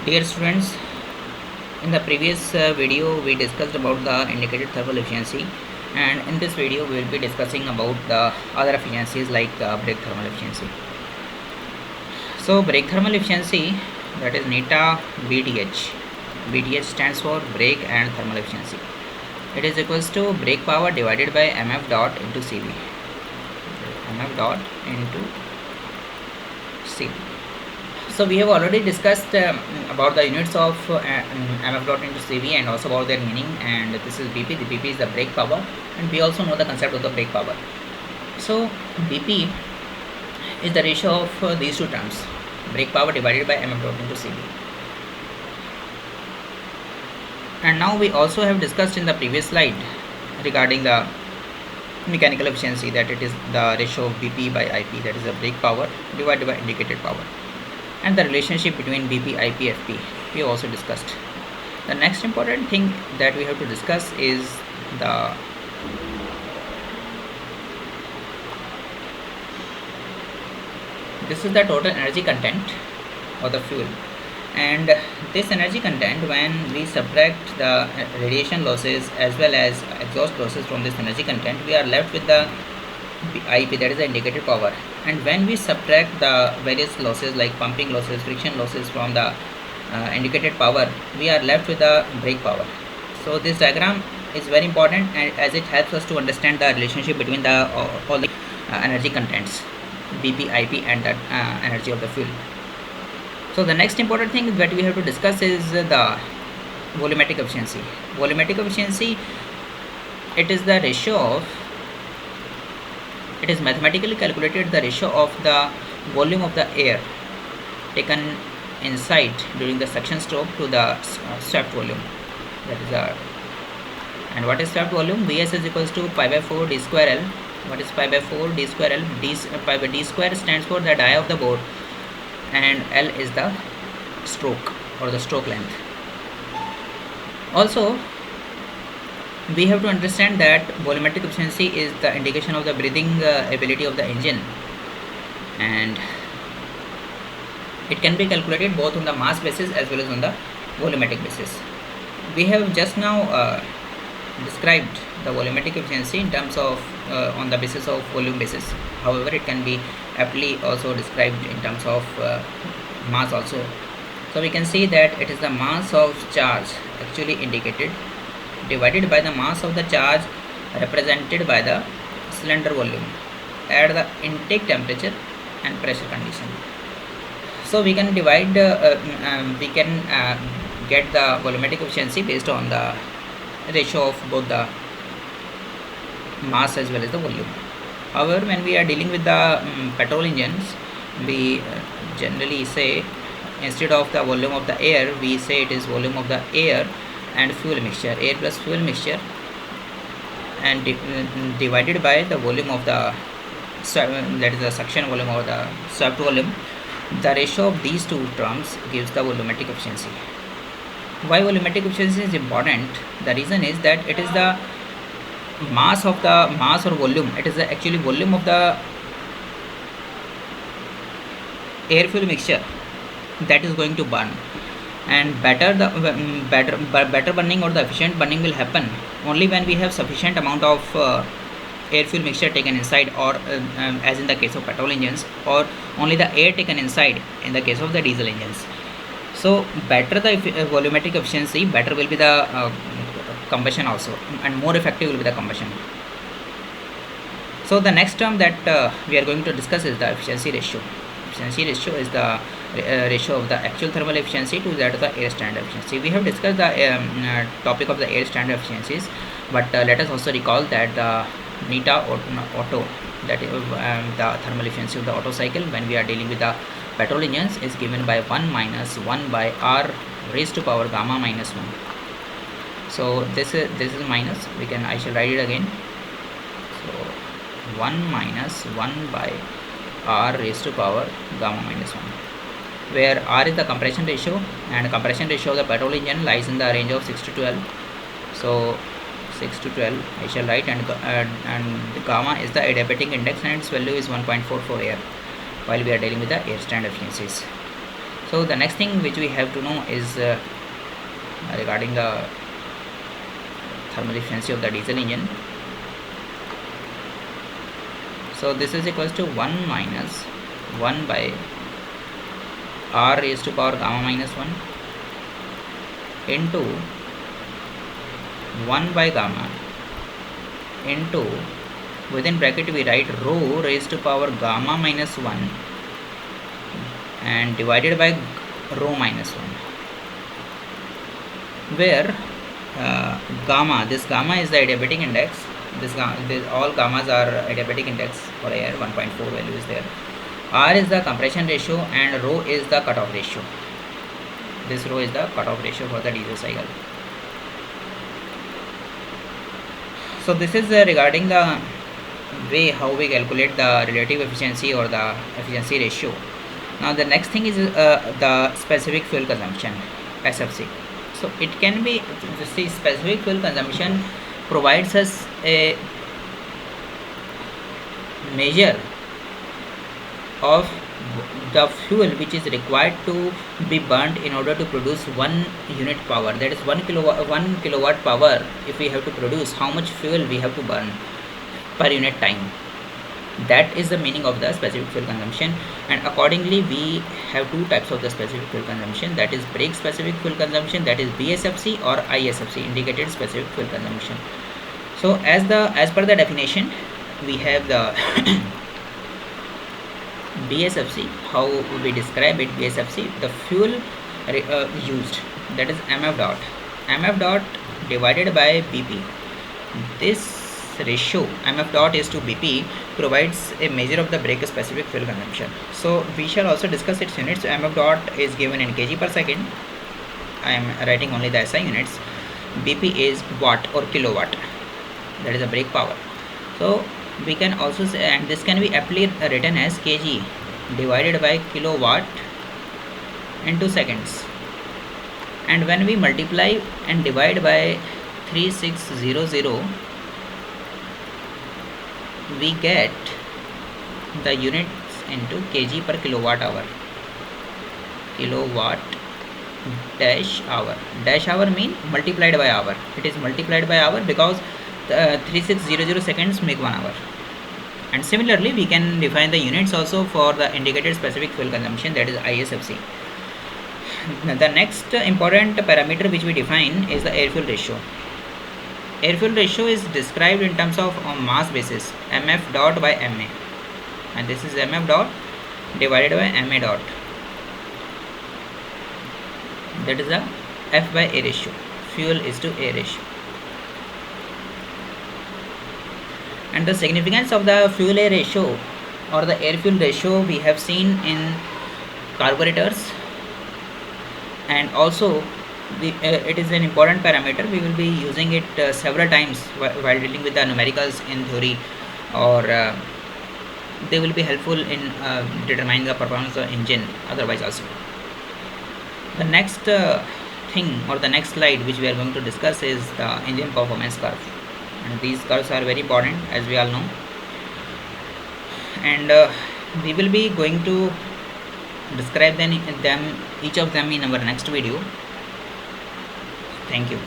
Dear students, in the previous video we discussed about the indicated thermal efficiency, and in this video we will be discussing about the other efficiencies like brake thermal efficiency. So brake thermal efficiency, that is NETA BTH. BTH stands for brake and thermal efficiency. It is equals to brake power divided by mf dot into CV. mf dot into CV. So we have already discussed about the units of mf dot into CV and also about their meaning, and this is BP. The BP is the brake power, and we also know the concept of the brake power. So BP is the ratio of these two terms, brake power divided by mf dot into CV. And now we also have discussed in the previous slide regarding the mechanical efficiency, that it is the ratio of BP by IP, that is the brake power divided by indicated power, and the relationship between BP, IP, FP we also discussed. The next important thing that we have to discuss is this is the total energy content of the fuel, and this energy content, when we subtract the radiation losses as well as exhaust losses from this energy content, we are left with the IP, that is the indicated power. And when we subtract the various losses like pumping losses, friction losses from the indicated power, we are left with the brake power. So this diagram is very important, and as it helps us to understand the relationship between the all the energy contents, BP, IP, and the energy of the fuel. So the next important thing that we have to discuss is the volumetric efficiency. Volumetric efficiency, it is the ratio of, it is mathematically calculated the ratio of the volume of the air taken inside during the suction stroke to the swept volume. That is the, and what is swept volume? Vs is equals to pi by 4 d square L. What is pi by 4 d square L? Pi by d square stands for the dia of the bore, and L is the stroke or the stroke length. Also, we have to understand that volumetric efficiency is the indication of the breathing ability of the engine, and it can be calculated both on the mass basis as well as on the volumetric basis. We have just now described the volumetric efficiency in terms of on the basis of volume basis. However, it can be aptly also described in terms of mass also. So we can see that it is the mass of charge actually indicated divided by the mass of the charge represented by the cylinder volume at the intake temperature and pressure condition. So we can divide we can get the volumetric efficiency based on the ratio of both the mass as well as the volume. However, when we are dealing with the petrol engines, we generally say, instead of the volume of the air, we say it is volume of the air and fuel mixture, air plus fuel mixture, and divided by the volume of the, that is the suction volume or the swept volume. The ratio of these two terms gives the volumetric efficiency. Why volumetric efficiency is important? The reason is that it is the mass of the mass or volume, it is the actually volume of the air fuel mixture that is going to burn, and better burning or the efficient burning will happen only when we have sufficient amount of air fuel mixture taken inside, or as in the case of petrol engines, or only the air taken inside in the case of the diesel engines. So better the volumetric efficiency, better will be the combustion also, and more effective will be the combustion. So the next term that we are going to discuss is the efficiency ratio. Efficiency ratio is the ratio of the actual thermal efficiency to that of the air standard efficiency. We have discussed the topic of the air standard efficiencies, but let us also recall that the NETA auto, that is the thermal efficiency of the Otto cycle when we are dealing with the petrol engines, is given by 1 minus 1 by R raised to power gamma minus 1. So this is minus, I shall write it again. So 1 minus 1 by R raised to power gamma minus 1, where R is the compression ratio, and compression ratio of the petrol engine lies in the range of 6 to 12. So 6 to 12 I shall write, and the gamma is the adiabatic index, and its value is 1.44 air while we are dealing with the air standard efficiencies. So the next thing which we have to know is regarding the thermal efficiency of the diesel engine. So this is equals to 1 minus 1 by r raised to power gamma minus 1 into 1 by gamma into, within bracket we write rho raised to power gamma minus 1 and divided by rho minus 1, where gamma, this gamma is the adiabatic index. All gammas are adiabatic index for air, 1.4 value is there. R is the compression ratio and rho is the cutoff ratio. This rho is the cutoff ratio for the diesel cycle. So this is regarding the way how we calculate the relative efficiency or the efficiency ratio. Now the next thing is the specific fuel consumption, SFC. So it can be, see, specific fuel consumption provides us a measure of the fuel which is required to be burnt in order to produce 1 unit power, that is 1 kilowatt power. If we have to produce, how much fuel we have to burn per unit time. That is the meaning of the specific fuel consumption, and accordingly we have two types of the specific fuel consumption, that is brake specific fuel consumption, that is BSFC, or ISFC, indicated specific fuel consumption. So as per the definition, we have the BSFC. How we describe it? BSFC, the fuel used, that is mf dot divided by BP. This ratio mf dot is to BP provides a measure of the brake specific fuel consumption. So we shall also discuss its units. So mf dot is given in kg per second. I am writing only the SI units. BP is watt or kilowatt, that is a brake power. So we can also say, and this can be aptly written as kg divided by kilowatt into seconds, and when we multiply and divide by 3600, we get the units into kg per kilowatt hour. Kilowatt dash hour mean multiplied by hour. It is multiplied by hour because 3600 seconds make 1 hour. And similarly we can define the units also for the indicated specific fuel consumption, that is ISFC. The next important parameter which we define is the air fuel ratio. Air fuel ratio is described in terms of on mass basis, mf dot by ma, and this is mf dot divided by ma dot, that is the F by A ratio, fuel is to air ratio. And the significance of the fuel air ratio or the air fuel ratio we have seen in carburetors, and also it is an important parameter. We will be using it several times while dealing with the numericals in theory, or they will be helpful in determining the performance of the engine otherwise also. The next thing or the next slide which we are going to discuss is the engine performance curve, and these curves are very important as we all know, and we will be going to describe them each of them in our next video. Thank you.